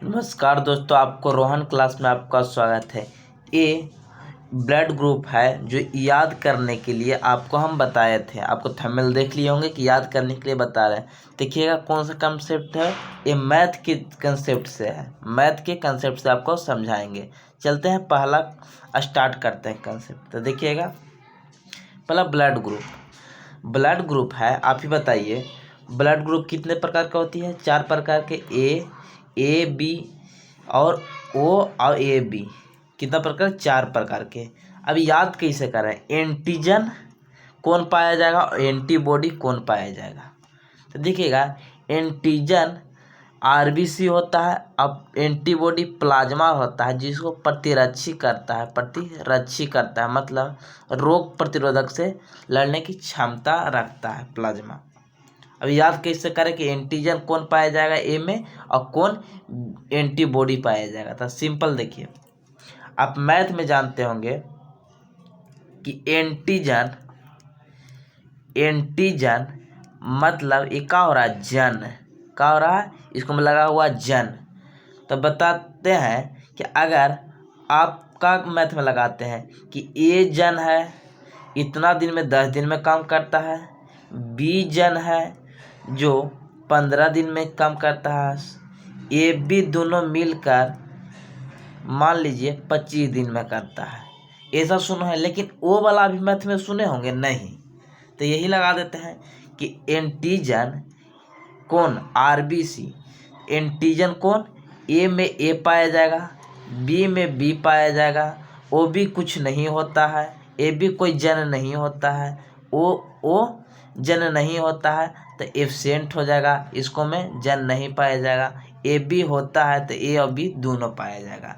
नमस्कार दोस्तों, आपको रोहन क्लास में आपका स्वागत है। ये ब्लड ग्रुप है जो याद करने के लिए आपको हम बताए थे। आपको थंबनेल देख लिए होंगे कि याद करने के लिए बता रहे हैं। देखिएगा कौन सा कंसेप्ट है। ये मैथ के कंसेप्ट से है, मैथ के कंसेप्ट से आपको समझाएंगे। चलते हैं, पहला स्टार्ट करते हैं कंसेप्ट। तो देखिएगा, पहला ब्लड ग्रुप है। आप ही बताइए, ब्लड ग्रुप कितने प्रकार का होती है? 4 प्रकार के। ए बी और ओ और ए बी। कितना प्रकार? 4 प्रकार के। अब याद कैसे करें? एंटीजन कौन पाया जाएगा और एंटीबॉडी कौन पाया जाएगा? तो देखिएगा, एंटीजन आरबीसी होता है। अब एंटीबॉडी प्लाज्मा होता है, जिसको प्रतिरक्षी करता है, मतलब रोग प्रतिरोधक से लड़ने की क्षमता रखता है प्लाज्मा। अब याद कैसे करें कि एंटीजन कौन पाया जाएगा ए में और कौन एंटीबॉडी पाया जाएगा? तो सिंपल देखिए, आप मैथ में जानते होंगे कि एंटीजन मतलब ये क्या हो रहा है? जन। क्या हो रहा है? इसको में लगा हुआ जन। तो बताते हैं कि अगर आपका मैथ में लगाते हैं कि ए जन है, इतना दिन में 10 दिन में काम करता है। बी जन है जो 15 दिन में काम करता है। ए बी दोनों मिलकर मान लीजिए 25 दिन में करता है। ऐसा सुनो है, लेकिन ओ वाला अभी मैथ में सुने होंगे नहीं। तो यही लगा देते हैं कि एंटीजन कौन? आरबीसी। एंटीजन कौन? ए में ए पाया जाएगा, बी में बी पाया जाएगा, ओ भी कुछ नहीं होता है, ए भी कोई जन नहीं होता है, ओ जन नहीं होता है तो एब्सेंट हो जाएगा, इसको में जन नहीं पाया जाएगा। ए बी होता है तो ए और बी दोनों पाया जाएगा।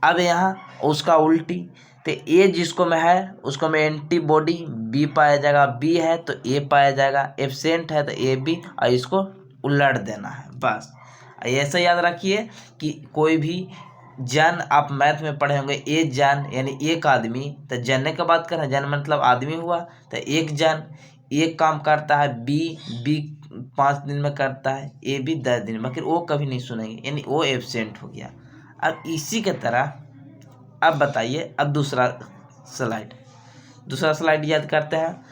अब यहाँ उसका उल्टी, तो ए जिसको में है उसको में एंटीबॉडी बी पाया जाएगा, बी है तो ए पाया जाएगा, एब्सेंट है तो ए बी, और इसको उलट देना है बस। ऐसा याद रखिए कि कोई भी जन आप मैथ में पढ़े होंगे, ए जन यानी एक आदमी। तो जनने की बात कर रहे हैं, जन मतलब आदमी हुआ। तो एक जन एक काम करता है, बी 5 दिन में करता है, ए बी 10 दिन में, मगर वो कभी नहीं सुनेंगे, यानी वो एब्सेंट हो गया। अब इसी के तरह अब बताइए, अब दूसरा स्लाइड याद करते हैं।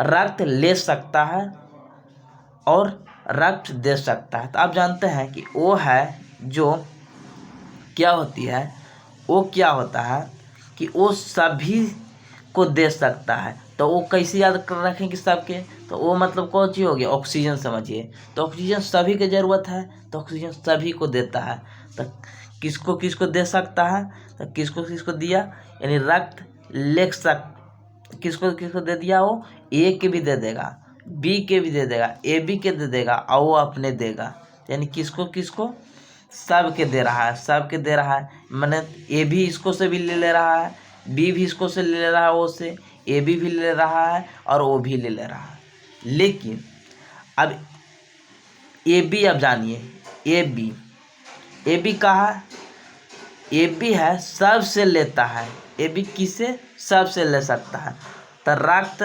रक्त ले सकता है और रक्त दे सकता है। तो आप जानते हैं कि वो है जो क्या होती है, वो क्या होता है कि वो सभी को दे सकता है। तो वो कैसे याद कर रखें कि सबके? तो वो मतलब कौन चीज़ हो गया? ऑक्सीजन समझिए। तो ऑक्सीजन सभी की ज़रूरत है, तो ऑक्सीजन सभी को देता है। तो किसको किसको दे सकता है? तो किसको किसको दिया, यानी रक्त ले किसको किसको दे दिया? वो ए के भी दे देगा, बी के भी दे देगा, ए बी के दे देगा, और वो अपने देगा। यानी किसको किसको? सब के दे रहा है, सब के दे रहा है। मैंने ए भी इसको से भी ले रहा है, बी भी इसको से ले रहा है, वो से ए भी ले रहा है, और वो भी ले रहा है। लेकिन अब ए बी, अब जानिए ए बी कहा? ए बी है सब से लेता है। ए बी किसे? सब से ले सकता है। तो रक्त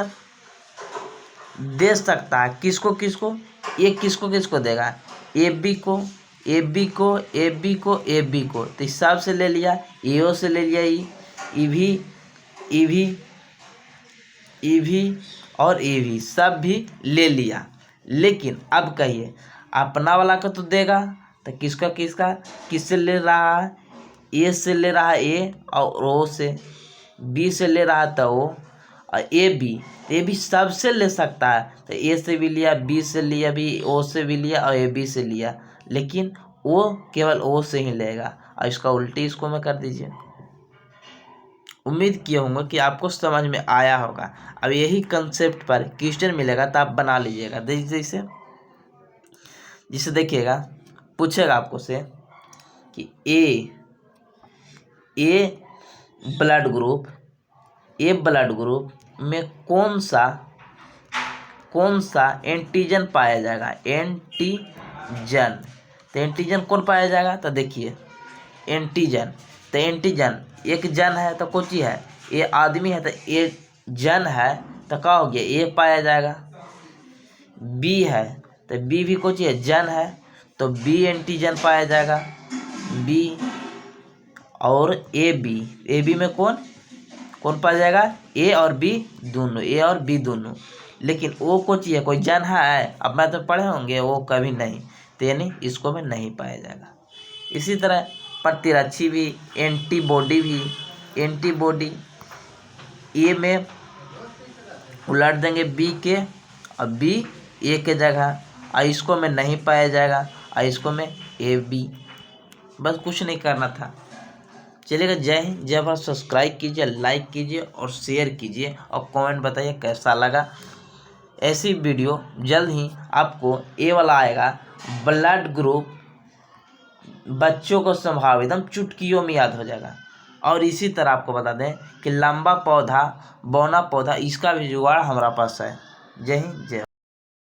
दे सकता है किसको किसको? ये किसको किसको देगा? ए बी को, ए बी को, ए बी को, ए बी को। तो सब से ले लिया, ए से ले लिया, ई भी और ए भी, सब भी ले लिया। लेकिन अब कहिए, अपना वाला को तो देगा, तो किसका किससे ले रहा है? ए से ले रहा है ए, और ओ से। बी से ले रहा है तो ओ, और ए भी सब से ले सकता है। तो ए से भी लिया, बी से लिया, भी ओ से भी लिया, और ए बी से लिया। लेकिन ओ केवल ओ से ही लेगा, और इसका उल्टी इसको में कर दीजिए। उम्मीद किया हूँगा कि आपको समझ में आया होगा। अब यही कंसेप्ट पर क्वेश्चन मिलेगा तो आप बना लीजिएगा। जिसे देखिएगा, पूछेगा आपको से कि ए ब्लड ग्रुप में कौन सा एंटीजन पाया जाएगा? एंटीजन। तो एंटीजन कौन पाया जाएगा? तो देखिए, एंटीजन एक जन है तो कौन चीज है? ये आदमी है तो ये जन है, तो क्या हो गया? ए पाया जाएगा। बी है तो बी भी कौन चीज है? जन है, तो बी एंटीजन पाया जाएगा, बी। और ए बी में कौन पाया जाएगा, ए और बी दोनों। लेकिन ओ को चाहिए कोई जन है, अब मैं तो पढ़े होंगे वो कभी नहीं, तो यानी इसको में नहीं पाया जाएगा। इसी तरह प्रतिरक्षी भी, एंटीबॉडी ए में उलट देंगे बी के, और बी ए के जगह, और इसको में नहीं पाया जाएगा, और इसको में ए बी। बस कुछ नहीं करना था। चलिएगा, जय हिंद, जय भारत। सब्सक्राइब कीजिए, लाइक कीजिए और शेयर कीजिए, और कमेंट बताइए कैसा लगा। ऐसी वीडियो जल्द ही आपको ए वाला आएगा, ब्लड ग्रुप बच्चों को संभाव एकदम चुटकियों में याद हो जाएगा। और इसी तरह आपको बता दें कि लंबा पौधा, बौना पौधा, इसका भी जुगाड़ हमारा पास है। जय हिंद, जय।